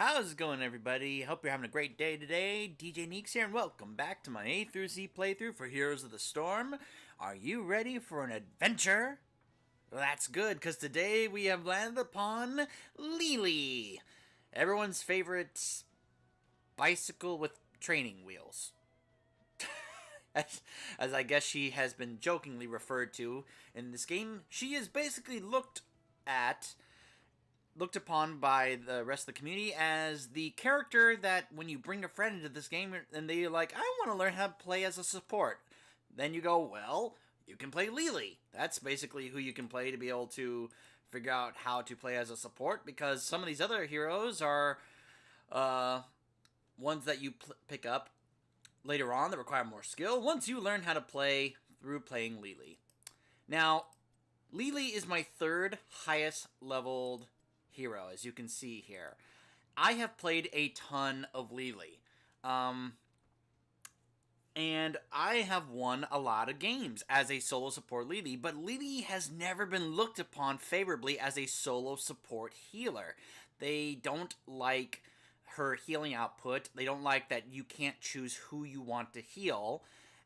How's it going, everybody? Hope you're having a great day today. DJ Neeks here, and welcome back to my A through Z playthrough for Heroes of the Storm. Are you ready for an adventure? Well, that's good, because today we have landed upon Lili, everyone's favorite bicycle with training wheels. As I guess she has been jokingly referred to in this game, she is basically looked upon by the rest of the community as the character that when you bring a friend into this game and they're like, I want to learn how to play as a support. Then you go, well, you can play Lili. That's basically who you can play to be able to figure out how to play as a support, because some of these other heroes are ones that you pick up later on that require more skill once you learn how to play through playing Lili. Now, Lili is my third highest leveled hero, as you can see here. I have played a ton of Lili. And I have won a lot of games as a solo support Lili, but Lili has never been looked upon favorably as a solo support healer. They don't like her healing output. They don't like that you can't choose who you want to heal.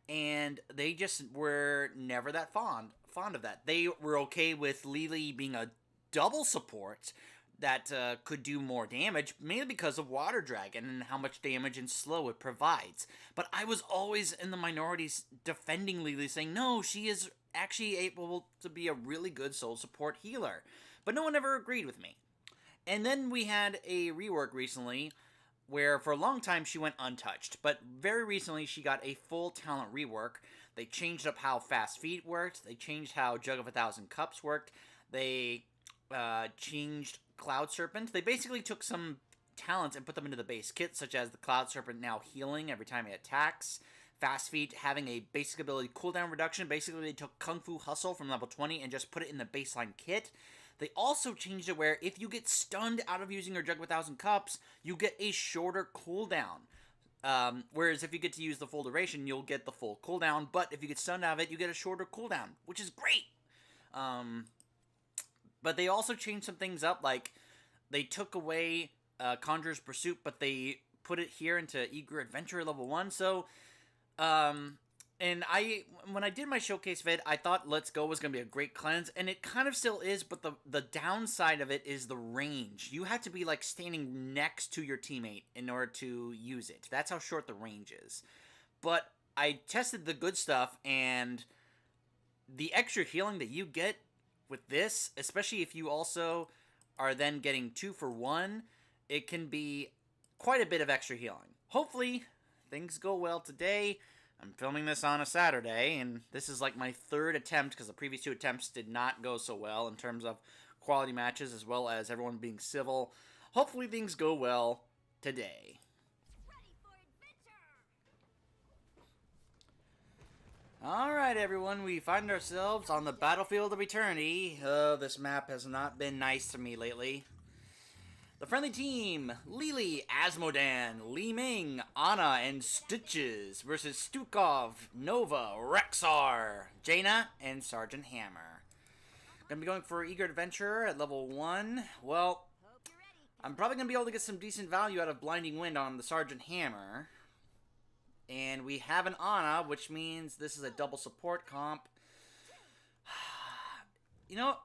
And they just were never that fond of that. They were okay with Lili being a double support that could do more damage, mainly because of Water Dragon and how much damage and slow it provides. But I was always in the minorities defending Lili, saying, no, she is actually able to be a really good soul support healer. But no one ever agreed with me. And then we had a rework recently where for a long time she went untouched, but very recently she got a full talent rework. They changed up how Fast Feet worked, they changed how Jug of 1,000 Cups worked, they changed Cloud Serpent. They basically took some talents and put them into the base kit, such as the Cloud Serpent now healing every time he attacks, Fast Feet having a basic ability cooldown reduction. Basically, they took Kung Fu Hustle from level 20 and just put it in the baseline kit. They also changed it where if you get stunned out of using your Jug of 1,000 Cups, you get a shorter cooldown. Whereas if you get to use the full duration, you'll get the full cooldown. But if you get stunned out of it, you get a shorter cooldown, which is great. But they also changed some things up, like they took away Conjurer's Pursuit, but they put it here into Eager Adventure level 1. So, and when I did my showcase vid, I thought Let's Go was going to be a great cleanse, and it kind of still is, but the downside of it is the range. You have to be like standing next to your teammate in order to use it. That's how short the range is. But I tested the good stuff, and the extra healing that you get with this, especially if you also are then getting 2 for 1, it can be quite a bit of extra healing. Hopefully, things go well today. I'm filming this on a Saturday, and this is like my third attempt, because the previous 2 attempts did not go so well in terms of quality matches, as well as everyone being civil. Hopefully things go well today. Alright, everyone, we find ourselves on the battlefield of eternity. Oh, this map has not been nice to me lately. The friendly team, Lili, Asmodan, Li Ming, Anna, and Stitches versus Stukov, Nova, Rexar, Jaina, and Sergeant Hammer. Gonna be going for Eager Adventure at level 1. Well, I'm probably gonna be able to get some decent value out of Blinding Wind on the Sergeant Hammer. And we have an Anna, which means this is a double support comp. You know,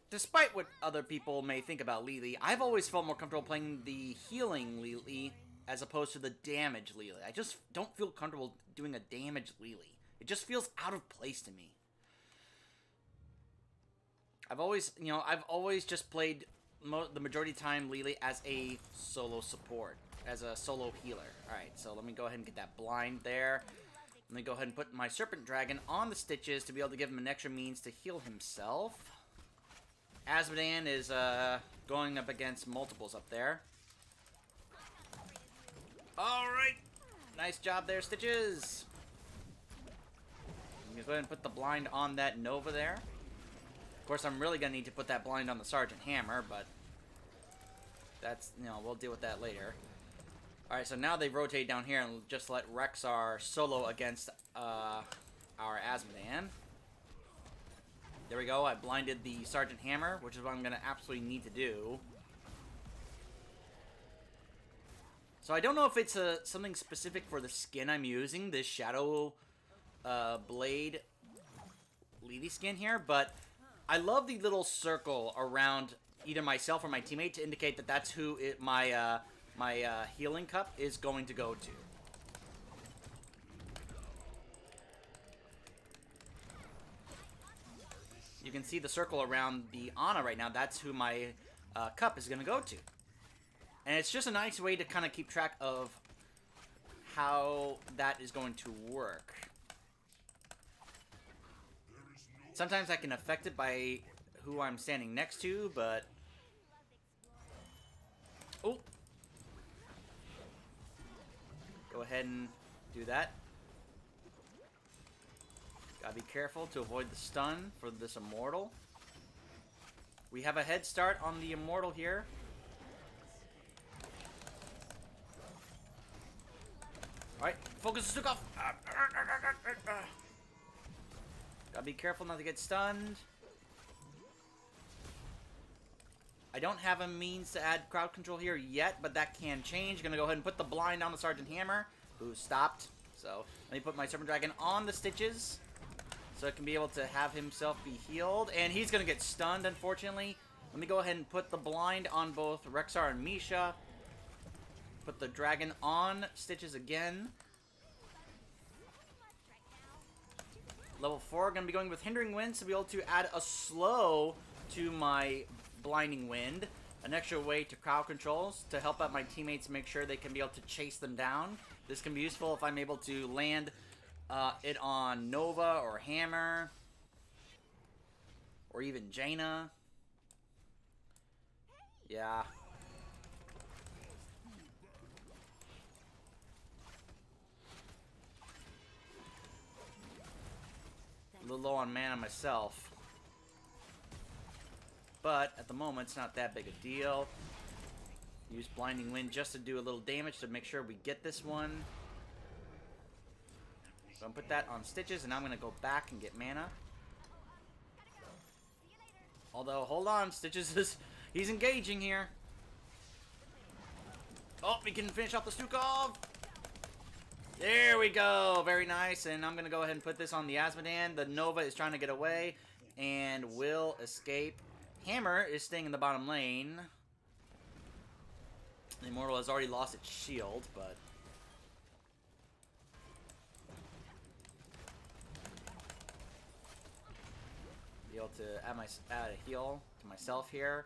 despite what other people may think about Lili, I've always felt more comfortable playing the healing Lili as opposed to the damage Lili. I just don't feel comfortable doing a damage Lili. It just feels out of place to me. I've always just played the majority of the time Lili as a solo support, as a solo healer. Alright, so let me go ahead and get that blind there. Let me go ahead and put my Serpent Dragon on the Stitches to be able to give him an extra means to heal himself. Asmodan is going up against multiples up there. Alright! Nice job there, Stitches! I'm going to go ahead and put the blind on that Nova there. Of course, I'm really going to need to put that blind on the Sergeant Hammer, but that's, we'll deal with that later. Alright, so now they rotate down here and just let Rexar solo against our Asmodan. There we go, I blinded the Sergeant Hammer, which is what I'm going to absolutely need to do. So I don't know if it's something specific for the skin I'm using, this Shadow Blade Lili skin here, but I love the little circle around either myself or my teammate to indicate that that's who my healing cup is going to go to. You can see the circle around the Ana right now. That's who my cup is going to go to. And it's just a nice way to kind of keep track of how that is going to work. Sometimes I can affect it by who I'm standing next to, but... Oh! Go ahead and do that. Gotta be careful to avoid the stun for this Immortal. We have a head start on the Immortal here. Alright, focus the Stuka off. Gotta be careful not to get stunned. I don't have a means to add crowd control here yet, but that can change. Gonna go ahead and put the blind on the Sergeant Hammer, who stopped. So, let me put my Serpent Dragon on the Stitches, so it can be able to have himself be healed. And he's gonna get stunned, unfortunately. Let me go ahead and put the blind on both Rexar and Misha. Put the Dragon on Stitches again. Level 4, going to be going with Hindering Wind to be able to add a slow to my Blinding Wind. An extra way to crowd controls to help out my teammates make sure they can be able to chase them down. This can be useful if I'm able to land it on Nova or Hammer. Or even Jaina. Yeah. A little low on mana myself. But at the moment, it's not that big a deal. Use Blinding Wind just to do a little damage to make sure we get this one. So I'm going to put that on Stitches, and I'm going to go back and get mana. Although, hold on, Stitches is... he's engaging here. Oh, we can finish off the Stukov. There we go. Very nice. And I'm going to go ahead and put this on the Azmodan. The Nova is trying to get away and will escape. Hammer is staying in the bottom lane. The Immortal has already lost its shield, but... be able to add a heal to myself here.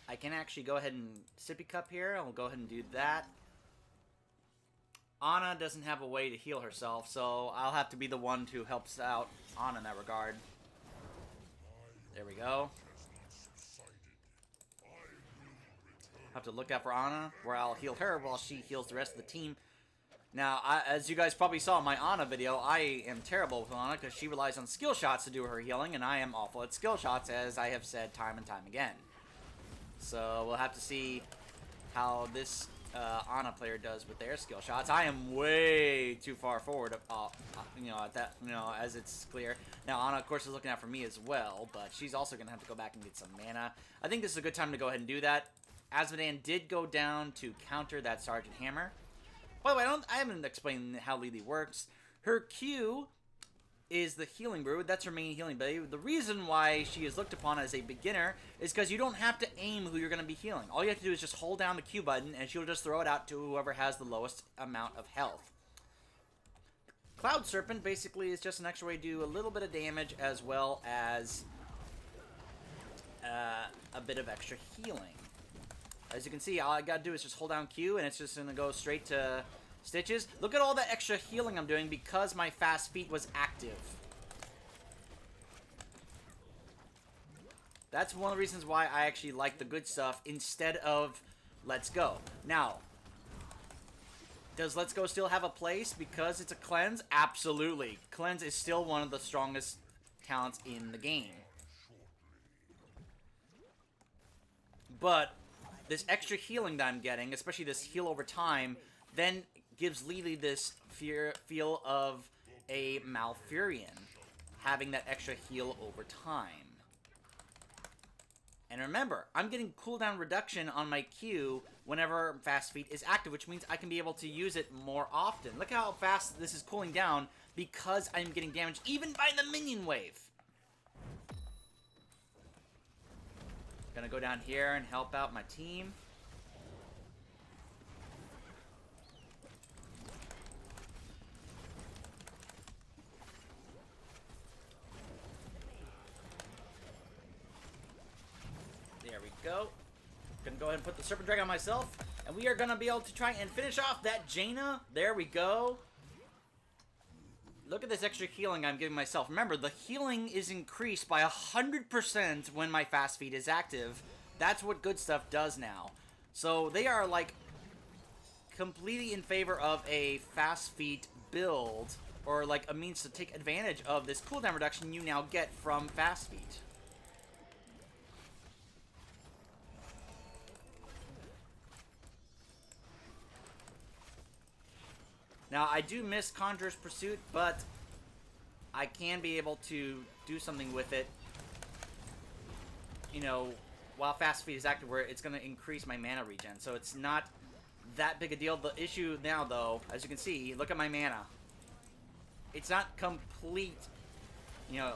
I can actually go ahead and Sippy Cup here. I'll go ahead and do that. Ana doesn't have a way to heal herself, so I'll have to be the one who helps out Ana in that regard. There we go. Have to look out for Ana, where I'll heal her while she heals the rest of the team. Now, as you guys probably saw in my Ana video, I am terrible with Ana because she relies on skill shots to do her healing, and I am awful at skill shots, as I have said time and time again. So we'll have to see how this Ana player does with their skill shots. I am way too far forward, as it's clear. Now, Ana, of course, is looking out for me as well, but she's also going to have to go back and get some mana. I think this is a good time to go ahead and do that. Azmodan did go down to counter that Sergeant Hammer. By the way, I haven't explained how Lili works. Her Q is the Healing Brew. That's her main healing ability. The reason why she is looked upon as a beginner is because you don't have to aim who you're going to be healing. All you have to do is just hold down the Q button, and she'll just throw it out to whoever has the lowest amount of health. Cloud Serpent basically is just an extra way to do a little bit of damage as well as a bit of extra healing. As you can see, all I gotta do is just hold down Q, and it's just gonna go straight to Stitches. Look at all the extra healing I'm doing because my fast feet was active. That's one of the reasons why I actually like the good stuff instead of Let's Go. Now, does Let's Go still have a place because it's a cleanse? Absolutely. Cleanse is still one of the strongest talents in the game. But this extra healing that I'm getting, especially this heal over time, then gives Lili this feel of a Malfurion, having that extra heal over time. And remember, I'm getting cooldown reduction on my Q whenever Fast Feet is active, which means I can be able to use it more often. Look how fast this is cooling down because I'm getting damaged even by the minion wave. Gonna go down here and help out my team. There we go. Gonna go ahead and put the Serpent Dragon on myself. And we are gonna be able to try and finish off that Jaina. There we go. Look at this extra healing I'm giving myself. Remember, the healing is increased by 100% when my Fast Feet is active. That's what good stuff does now. So they are like completely in favor of a Fast Feet build, or like a means to take advantage of this cooldown reduction you now get from Fast Feet. Now, I do miss Conjurer's Pursuit, but I can be able to do something with it, you know, while Fast Feet is active, where it's going to increase my mana regen. So it's not that big a deal. The issue now, though, as you can see, look at my mana. It's not complete, you know,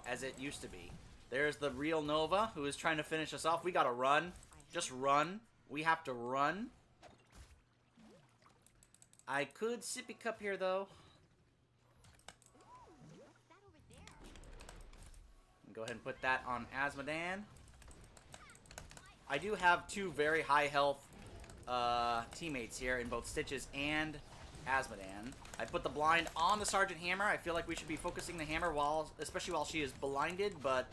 as it used to be. There's the real Nova, who is trying to finish us off. We got to run. Just run. We have to run. I could Sippy Cup here, though. Go ahead and put that on Azmodan. I do have two very high health teammates here in both Stitches and Azmodan. I put the blind on the Sergeant Hammer. I feel like we should be focusing the hammer, especially while she is blinded, but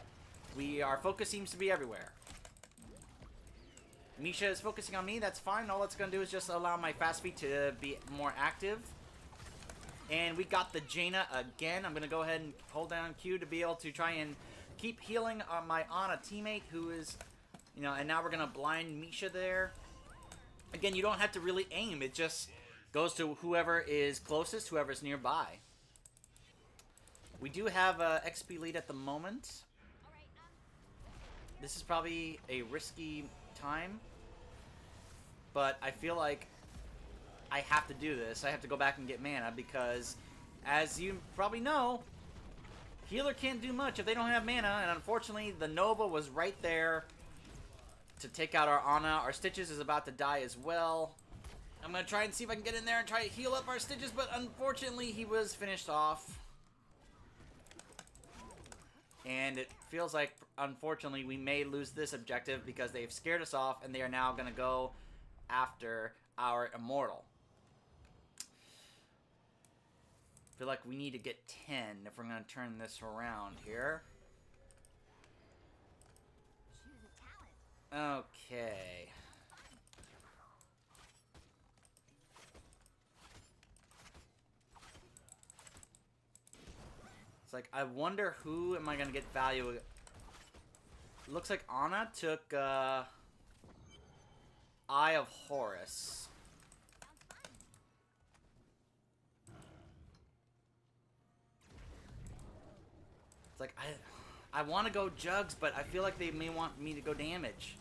our focus seems to be everywhere. Misha is focusing on me, that's fine. All it's going to do is just allow my Fast Feet to be more active. And we got the Jaina again. I'm going to go ahead and hold down Q to be able to try and keep healing my Ana teammate, who is, you know, and now we're going to blind Misha there. Again, you don't have to really aim. It just goes to whoever is closest, whoever's nearby. We do have a XP lead at the moment. This is probably a risky time, but I feel like I have to do this. I have to go back and get mana because, as you probably know, healer can't do much if they don't have mana, and unfortunately the Nova was right there to take out our Ana. Our Stitches is about to die as well. I'm going to try and see if I can get in there and try to heal up our Stitches, but unfortunately he was finished off. And it feels like, unfortunately, we may lose this objective because they've scared us off and they are now going to go after our Immortal. I feel like we need to get 10 if we're going to turn this around here. Okay. It's like, I wonder who am I going to get value. Looks like Ana took Eye of Horus. It's like, I want to go Jugs, but I feel like they may want me to go damage.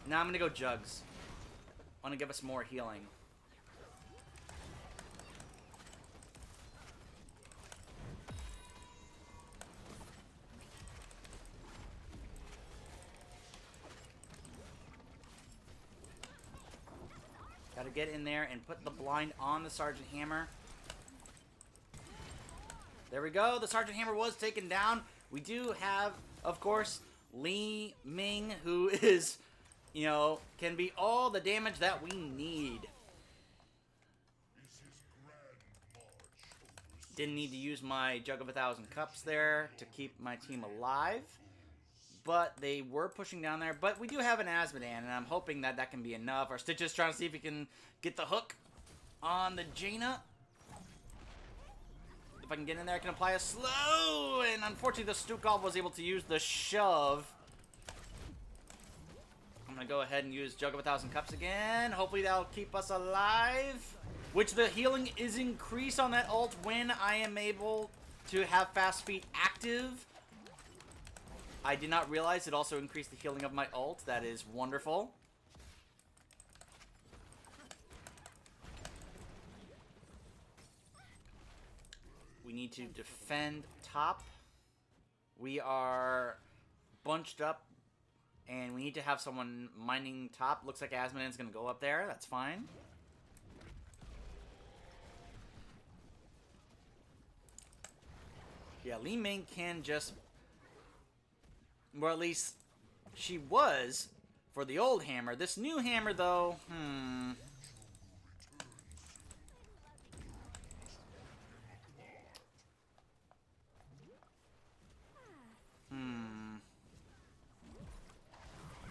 Now I'm going to go Jugs. I want to give us more healing. Gotta get in there and put the blind on the Sergeant Hammer. There we go. The Sergeant Hammer was taken down. We do have, of course, Li Ming, who is, you know, can be all the damage that we need. Didn't need to use my Jug of 1,000 Cups there to keep my team alive. But they were pushing down there. But we do have an Azmodan, and I'm hoping that that can be enough. Our Stitch is trying to see if he can get the hook on the Jaina. If I can get in there, I can apply a slow. And unfortunately, the Stukov was able to use the shove. I'm going to go ahead and use Jug of 1,000 Cups again. Hopefully, that'll keep us alive. Which the healing is increased on that ult when I am able to have Fast Feet active. I did not realize it also increased the healing of my ult. That is wonderful. We need to defend top. We are bunched up, and we need to have someone mining top. Looks like Asmodan's going to go up there. That's fine. Yeah, Li Ming can just... Or at least she was for the old hammer. This new hammer, though,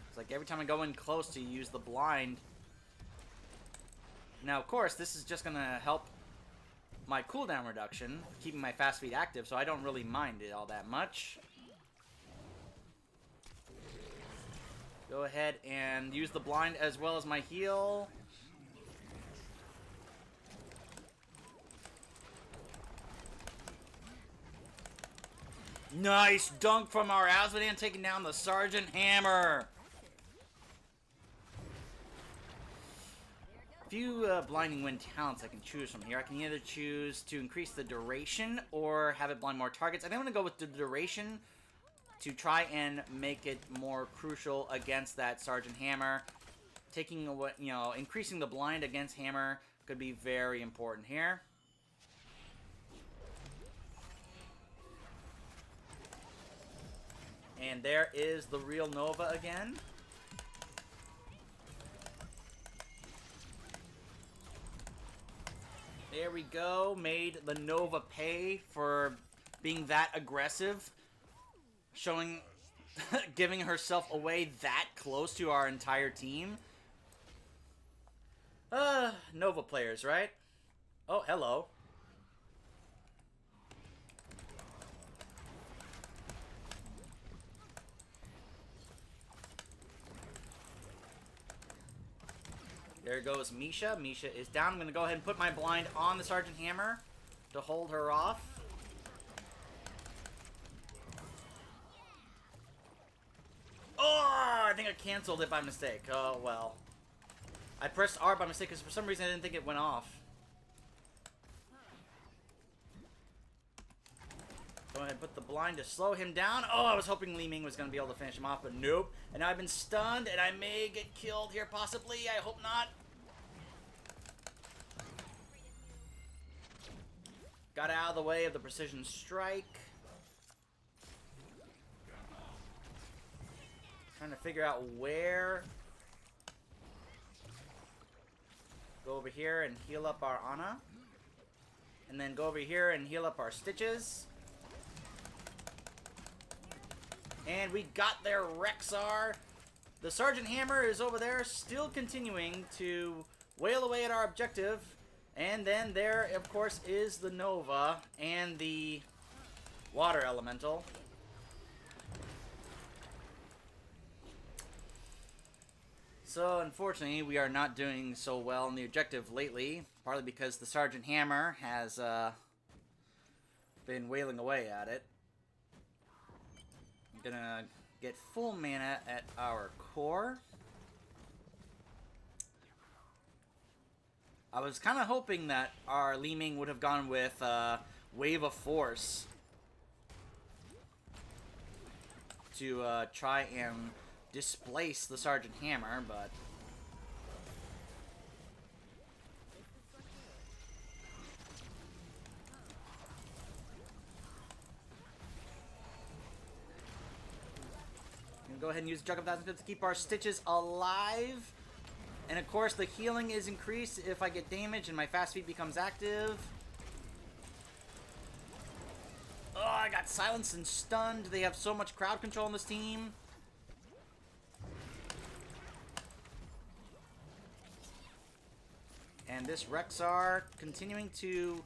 It's like every time I go in close to use the blind. Now, of course, this is just going to help my cooldown reduction, keeping my fast feed active, so I don't really mind it all that much. Go ahead and use the blind as well as my heal. Nice dunk from our Asmodan, taking down the Sergeant Hammer. A few blinding wind talents I can choose from here. I can either choose to increase the duration or have it blind more targets. I think I'm going to go with the duration to try and make it more crucial against that Sergeant Hammer. Taking away, increasing the blind against Hammer could be very important here. And there is the real Nova again. There we go. Made the Nova pay for being that aggressive. Showing, giving herself away that close to our entire team. Nova players, right? Oh, hello. There goes Misha. Misha is down. I'm going to go ahead and put my blind on the Sergeant Hammer to hold her off. Oh, I think I canceled it by mistake. Oh, well. I pressed R by mistake because for some reason I didn't think it went off. Go ahead and put the blind to slow him down. Oh, I was hoping Li Ming was going to be able to finish him off, but nope. And now I've been stunned, and I may get killed here, possibly. I hope not. Got out of the way of the precision strike. Trying to figure out where. Go over here and heal up our Ana. And then go over here and heal up our Stitches. And we got their Rexar. The Sergeant Hammer is over there, still continuing to wail away at our objective. And then there, of course, is the Nova and the Water Elemental. So, unfortunately, we are not doing so well in the objective lately. Partly because the Sergeant Hammer has been wailing away at it. I'm gonna get full mana at our core. I was kind of hoping that our Li Ming would have gone with Wave of Force to try and displace the Sergeant Hammer, but go ahead and use Jug of Thousands to keep our Stitches alive. And of course, the healing is increased if I get damaged and my fast feed becomes active. Oh, I got silenced and stunned. They have so much crowd control on this team. And this Rexar continuing to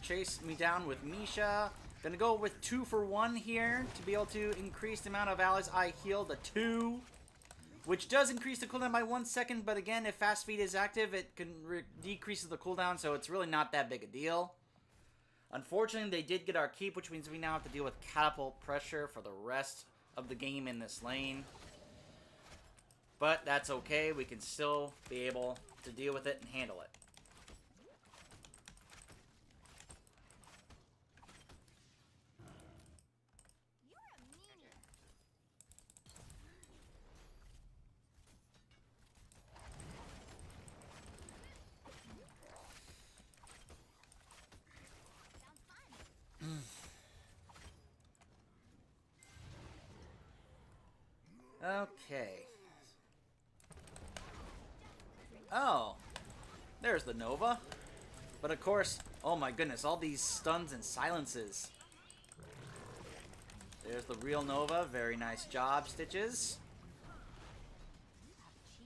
chase me down with Misha. Gonna go with 2 for 1 here to be able to increase the amount of allies I heal to 2. Which does increase the cooldown by 1 second, but again, if fast feed is active, it can decreases the cooldown, so it's really not that big a deal. Unfortunately, they did get our keep, which means we now have to deal with catapult pressure for the rest of the game in this lane. But that's okay. We can still be able to deal with it and handle it. Okay. Oh, there's the Nova. But of course, oh my goodness, all these stuns and silences. There's the real Nova. Very nice job, Stitches.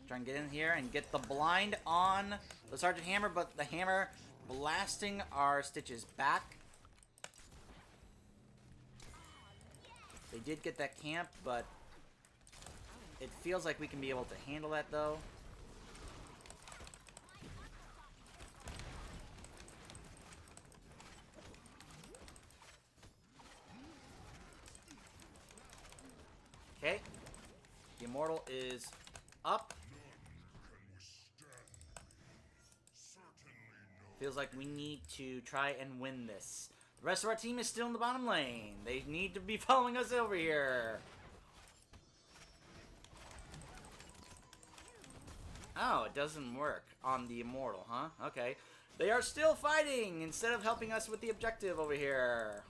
Try and get in here and get the blind on the Sergeant Hammer, but the hammer blasting our Stitches back. They did get that camp, but it feels like we can be able to handle that, though. Okay. The Immortal is up. Feels like we need to try and win this. The rest of our team is still in the bottom lane. They need to be following us over here. Oh, it doesn't work on the Immortal, huh? Okay. They are still fighting instead of helping us with the objective over here.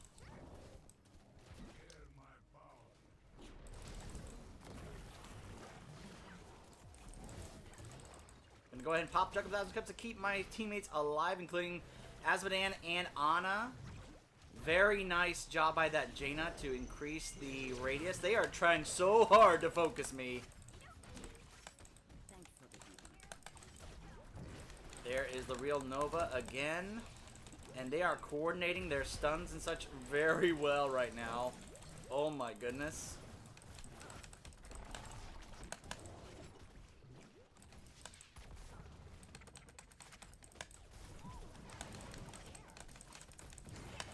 I'm gonna go ahead and pop Jug of 1,000 Cups to keep my teammates alive, including Azmodan and Ana. Very nice job by that Jaina to increase the radius. They are trying so hard to focus me. There is the real Nova again. And they are coordinating their stuns and such very well right now. Oh my goodness.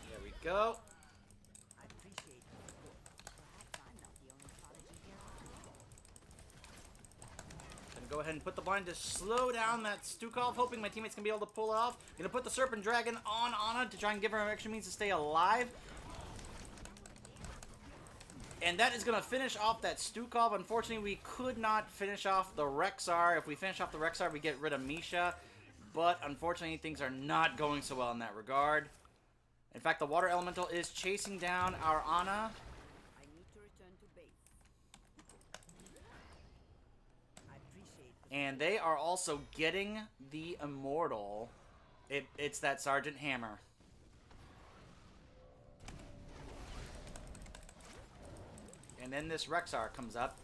There we go. Go ahead and put the blind to slow down that Stukov, hoping my teammates can be able to pull it off. Gonna put the Serpent Dragon on Ana to try and give her extra means to stay alive. And that is gonna finish off that Stukov. Unfortunately, we could not finish off the Rexar. If we finish off the Rexar, we get rid of Misha. But unfortunately, things are not going so well in that regard. In fact, the Water Elemental is chasing down our Ana. And they are also getting the Immortal. It's that Sergeant Hammer. And then this Rexar comes up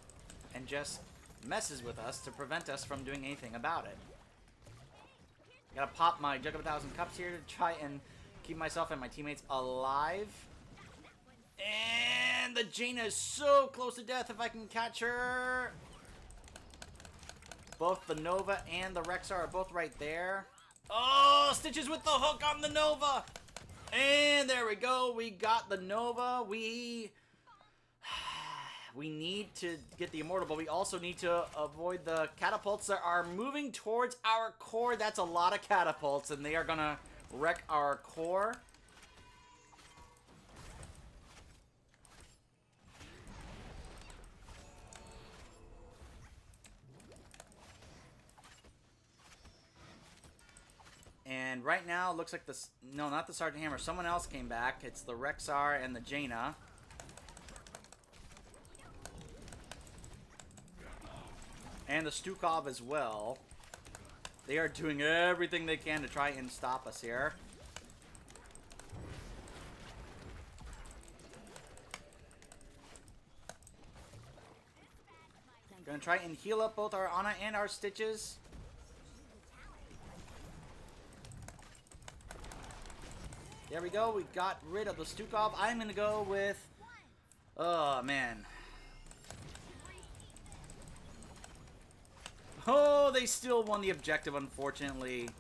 and just messes with us to prevent us from doing anything about it. Gotta pop my Jug of 1,000 Cups here to try and keep myself and my teammates alive. And the Jaina is so close to death if I can catch her. Both the Nova and the Rexar are both right there. Oh, Stitches with the hook on the Nova. And there we go. We got the Nova. We need to get the Immortal, but we also need to avoid the catapults that are moving towards our core. That's a lot of catapults, and they are going to wreck our core. And right now, it looks like this. No, not the Sergeant Hammer. Someone else came back. It's the Rexar and the Jaina. And the Stukov as well. They are doing everything they can to try and stop us here. Gonna try and heal up both our Ana and our Stitches. There we go. We got rid of the Stukov. I'm going to go with... Oh, man. Oh, they still won the objective, unfortunately.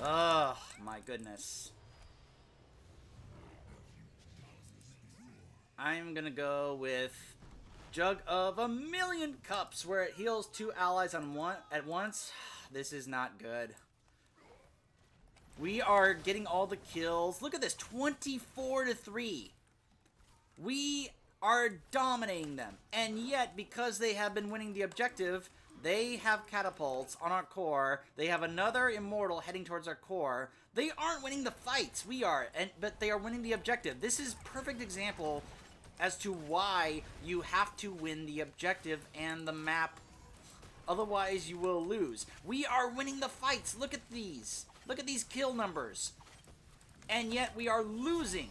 Oh, my goodness. I'm going to go with Jug of a Million Cups, where it heals 2 allies at once. This is not good. We are getting all the kills. Look at this, 24-3. We are dominating them. And yet, because they have been winning the objective, they have catapults on our core. They have another immortal heading towards our core. They aren't winning the fights. We are. But they are winning the objective. This is a perfect example as to why you have to win the objective and the map. Otherwise, you will lose. We are winning the fights. Look at these. Look at these kill numbers. And yet, we are losing.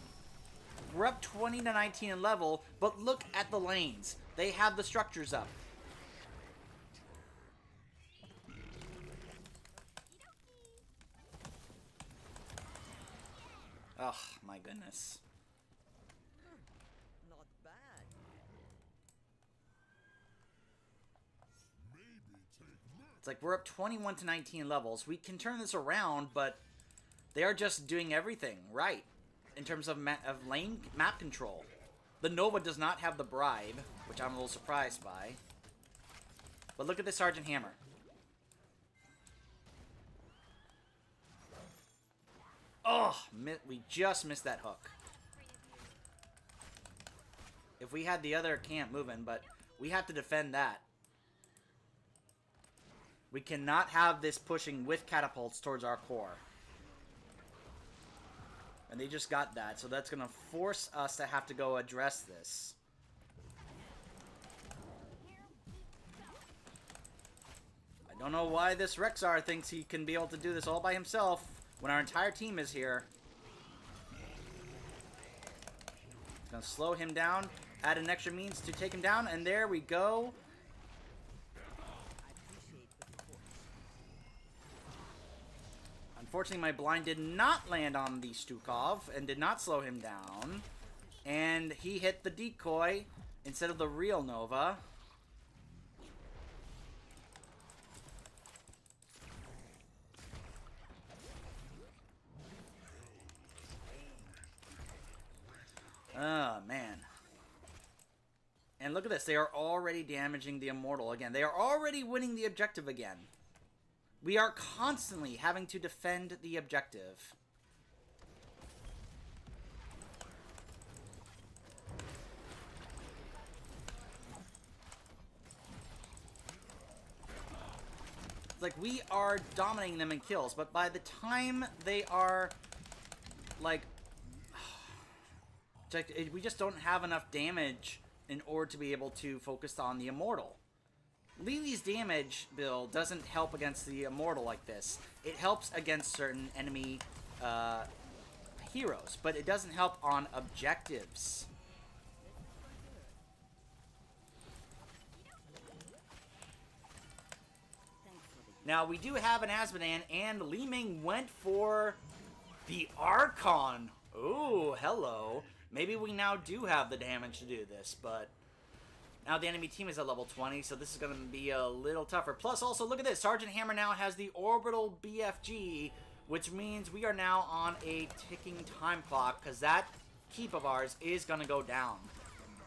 We're up 20-19 in level, but look at the lanes. They have the structures up. Oh, my goodness. Not bad. It's like we're up 21-19 levels. We can turn this around, but they are just doing everything right in terms of lane map control. The Nova does not have the bribe, which I'm a little surprised by. But look at the Sergeant Hammer. Oh, we just missed that hook. If we had the other camp moving, but we have to defend that. We cannot have this pushing with catapults towards our core. And they just got that, so that's going to force us to have to go address this. I don't know why this Rexar thinks he can be able to do this all by himself when our entire team is here. It's going to slow him down, add an extra means to take him down, and there we go. Unfortunately, my blind did not land on the Stukov and did not slow him down. And he hit the decoy instead of the real Nova. Oh, man. And look at this. They are already damaging the Immortal again. They are already winning the objective again. We are constantly having to defend the objective. It's like we are dominating them in kills, but by the time they are, like, we just don't have enough damage in order to be able to focus on the Immortal. Lili's damage build doesn't help against the Immortal like this. It helps against certain enemy heroes, but it doesn't help on objectives. Now, we do have an Azmodan, and Li Ming went for the Archon. Ooh, hello. Maybe we now do have the damage to do this, but now the enemy team is at level 20, so this is going to be a little tougher. Plus, also, look at this. Sergeant Hammer now has the Orbital BFG, which means we are now on a ticking time clock, because that keep of ours is going to go down.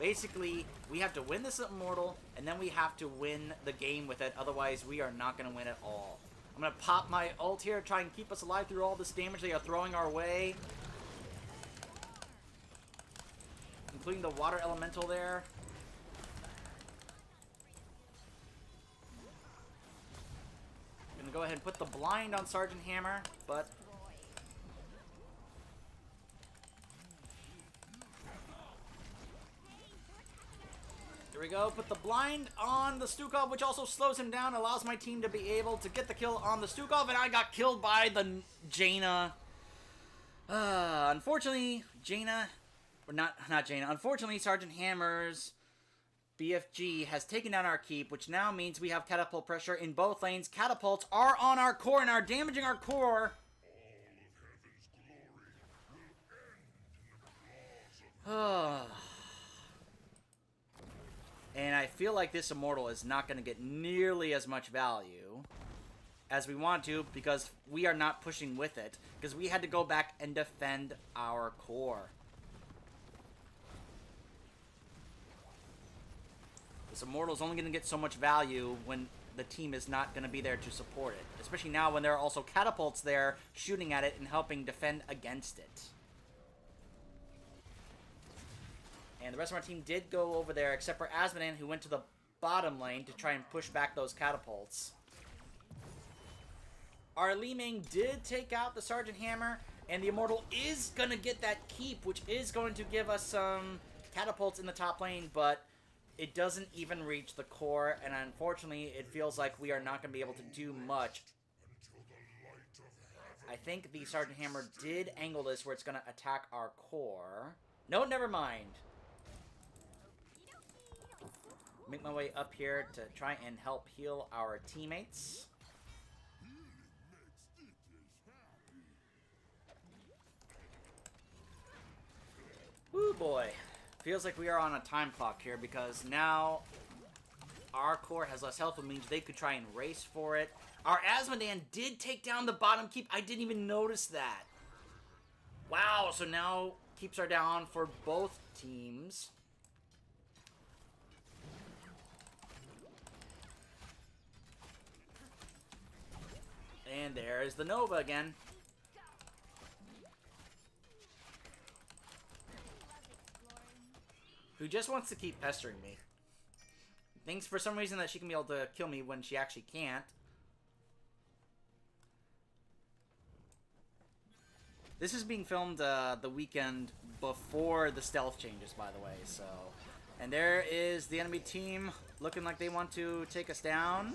Basically, we have to win this Immortal, and then we have to win the game with it. Otherwise, we are not going to win at all. I'm going to pop my ult here, try and keep us alive through all this damage they are throwing our way. Including the Water Elemental there. I'm going to go ahead and put the blind on Sergeant Hammer, but here we go. Put the blind on the Stukov, which also slows him down, allows my team to be able to get the kill on the Stukov, and I got killed by the Jaina. Unfortunately, Jaina, or not Jaina, unfortunately, Sergeant Hammer's BFG has taken down our keep, which now means we have catapult pressure in both lanes. Catapults are on our core and are damaging our core. And I feel like this Immortal is not going to get nearly as much value as we want to, because we are not pushing with it, because we had to go back and defend our core. This Immortal is only going to get so much value when the team is not going to be there to support it. Especially now when there are also catapults there shooting at it and helping defend against it. And the rest of our team did go over there, except for Asmodan, who went to the bottom lane to try and push back those catapults. Our Li Ming did take out the Sergeant Hammer, and the Immortal is going to get that keep, which is going to give us some catapults in the top lane, but it doesn't even reach the core, and unfortunately, it feels like we are not going to be able to do much. I think the Sergeant Hammer did angle this where it's going to attack our core. No, never mind. Make my way up here to try and help heal our teammates. Woo boy. Feels like we are on a time clock here because now our core has less health, which means they could try and race for it. Our Asmodan did take down the bottom keep. I didn't even notice that. Wow, so now keeps are down for both teams. And there's the Nova again. Who just wants to keep pestering me. Thinks for some reason that she can be able to kill me when she actually can't. This is being filmed the weekend before the stealth changes, by the way, so... And there is the enemy team looking like they want to take us down.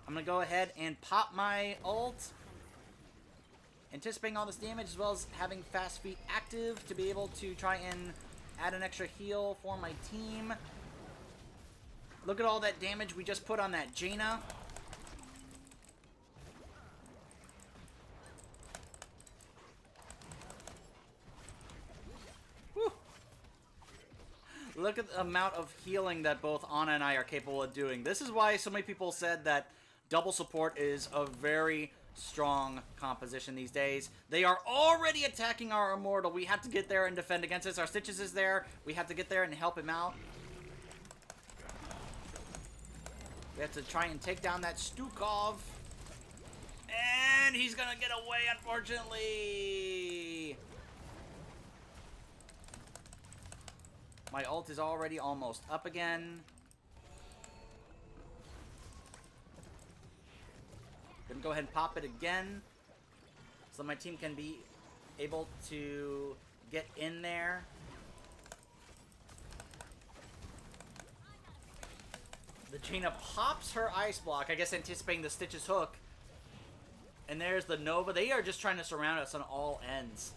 I'm going to go ahead and pop my ult. Anticipating all this damage, as well as having fast feet active to be able to try and add an extra heal for my team. Look at all that damage we just put on that Jaina. Whew. Look at the amount of healing that both Ana and I are capable of doing. This is why so many people said that double support is a very strong composition these days. They are already attacking our Immortal. We have to get there and defend against this. Our Stitches is there. We have to get there and help him out. We have to try and take down that Stukov. And he's gonna get away, unfortunately. My ult is already almost up again. Gonna go ahead and pop it again, so my team can be able to get in there. The Jaina pops her ice block, I guess anticipating the Stitch's hook. And there's the Nova. They are just trying to surround us on all ends.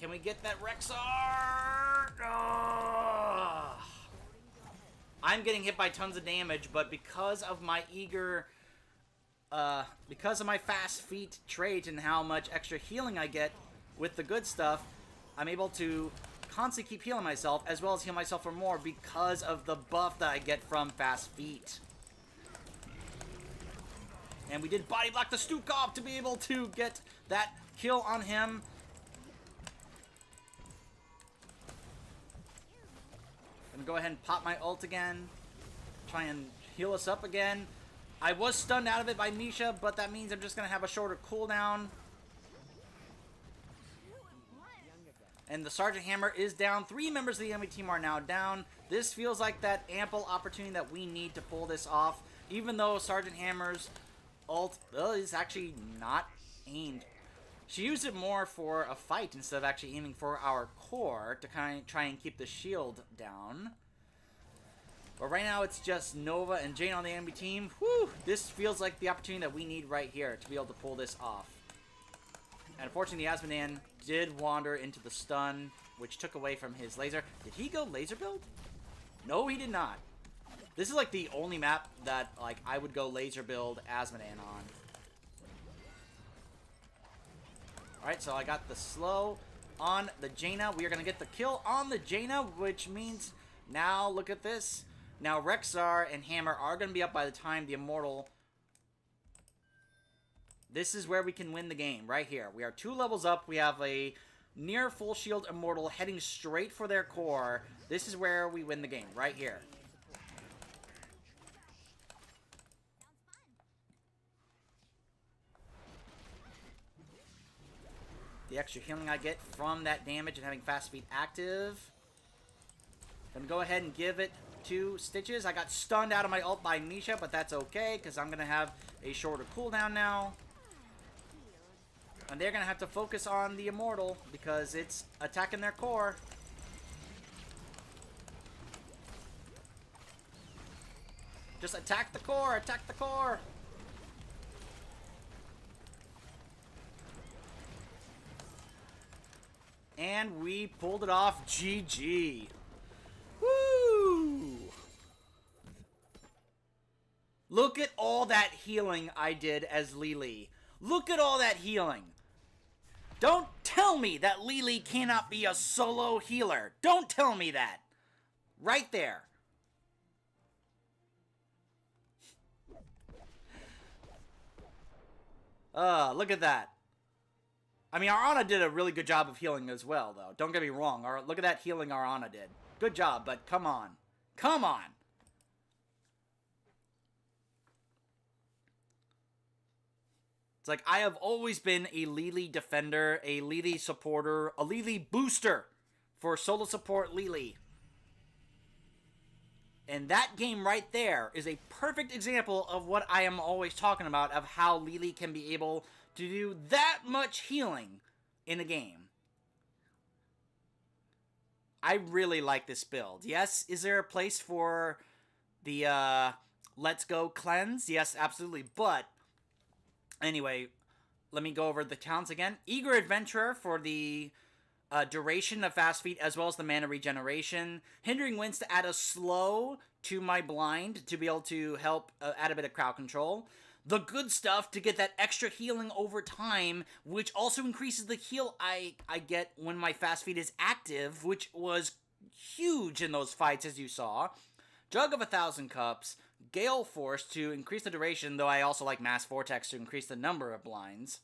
Can we get that Rexar? Oh. I'm getting hit by tons of damage, but because of my because of my fast feet trait and how much extra healing I get with the good stuff, I'm able to constantly keep healing myself, as well as heal myself for more because of the buff that I get from fast feet. And we did body block the Stukov to be able to get that kill on him. I'm gonna go ahead and pop my ult again. Try and heal us up again. I was stunned out of it by Misha, but that means I'm just gonna have a shorter cooldown. And the Sergeant Hammer is down. 3 members of the enemy team are now down. This feels like that ample opportunity that we need to pull this off. Even though Sergeant Hammer's ult is actually not aimed. She used it more for a fight instead of actually aiming for our core to kind of try and keep the shield down. But right now it's just Nova and Jane on the enemy team. Whew! This feels like the opportunity that we need right here to be able to pull this off. And unfortunately, Asmodan did wander into the stun, which took away from his laser. Did he go laser build? No, he did not. This is like the only map that like I would go laser build Asmodan on. Alright, so I got the slow on the Jaina. We are going to get the kill on the Jaina, which means Now, look at this. Now, Rexar and Hammer are going to be up by the time the Immortal... This is where we can win the game, right here. We are 2 levels up. We have a near full shield Immortal heading straight for their core. This is where we win the game, right here. The extra healing I get from that damage and having fast feet active. Gonna go ahead and give it 2 Stitches. I got stunned out of my ult by Misha, but that's okay, because I'm gonna have a shorter cooldown now. And they're gonna have to focus on the Immortal, because it's attacking their core. Just attack the core, attack the core! And we pulled it off. GG. Woo! Look at all that healing I did as Lili. Look at all that healing. Don't tell me that Lili cannot be a solo healer. Don't tell me that. Right there. Look at that. I mean, Arana did a really good job of healing as well, though. Don't get me wrong. Look at that healing Arana did. Good job, but come on. Come on! It's like, I have always been a Lili defender, a Lili supporter, a Lili booster for solo support Lili. And that game right there is a perfect example of what I am always talking about, of how Lili can be able to do that much healing in a game. I really like this build. Yes, is there a place for the Let's Go cleanse? Yes, absolutely. But anyway, let me go over the talents again. Eager Adventurer for the duration of fast feet as well as the mana regeneration. Hindering Winds to add a slow to my blind to be able to help add a bit of crowd control. The Good Stuff to get that extra healing over time, which also increases the heal I get when my fast feed is active, which was huge in those fights, as you saw. Jug of 1,000 Cups. Gale Force to increase the duration, though I also like Mass Vortex to increase the number of blinds.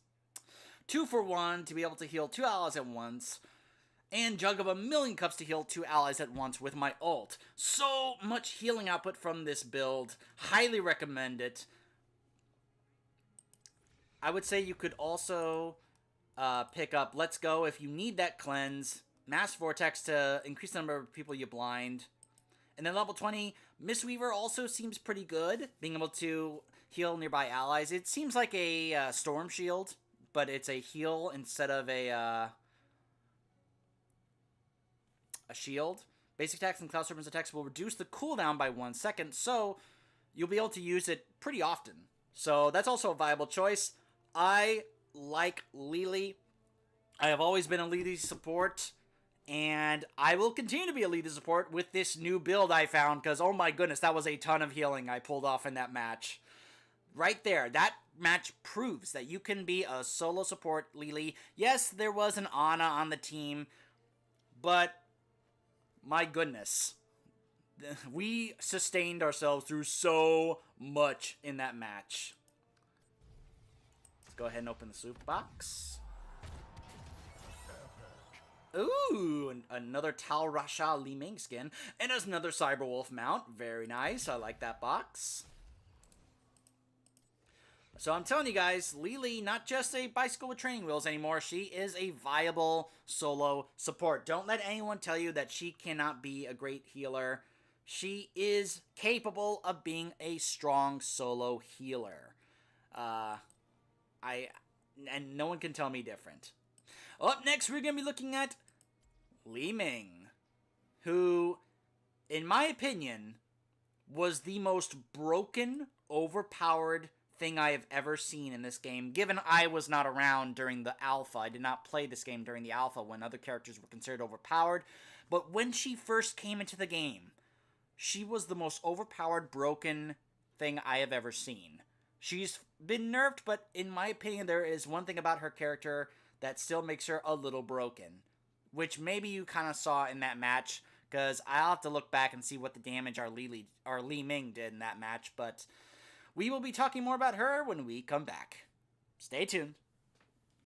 2 for 1 to be able to heal 2 allies at once. And Jug of 1,000,000 Cups to heal 2 allies at once with my ult. So much healing output from this build. Highly recommend it. I would say you could also pick up Let's Go if you need that cleanse. Mass Vortex to increase the number of people you blind. And then level 20, Mistweaver also seems pretty good, being able to heal nearby allies. It seems like a Storm Shield, but it's a heal instead of a shield. Basic attacks and Cloud Serpent's attacks will reduce the cooldown by 1 second, so you'll be able to use it pretty often. So that's also a viable choice. I like Lili. I have always been a Lili support, and I will continue to be a Lili support with this new build I found, because oh my goodness, that was a ton of healing I pulled off in that match. Right there, that match proves that you can be a solo support Lili. Yes, there was an Ana on the team, but my goodness, we sustained ourselves through so much in that match. Let's go ahead and open the soup box. Ooh, another Tal Rasha Li Ming skin. And there's another Cyberwolf mount. Very nice. I like that box. So I'm telling you guys, Lili, not just a bicycle with training wheels anymore. She is a viable solo support. Don't let anyone tell you that she cannot be a great healer. She is capable of being a strong solo healer. And no one can tell me different. Up next, we're going to be looking at Li Ming, who, in my opinion, was the most broken, overpowered thing I have ever seen in this game, given I was not around during the alpha. I did not play this game during the alpha when other characters were considered overpowered. But when she first came into the game, she was the most overpowered, broken thing I have ever seen. She's been nerfed, but in my opinion, there is one thing about her character that still makes her a little broken, which maybe you kind of saw in that match, because I'll have to look back and see what the damage our Li Ming did in that match. But we will be talking more about her when we come back. Stay tuned.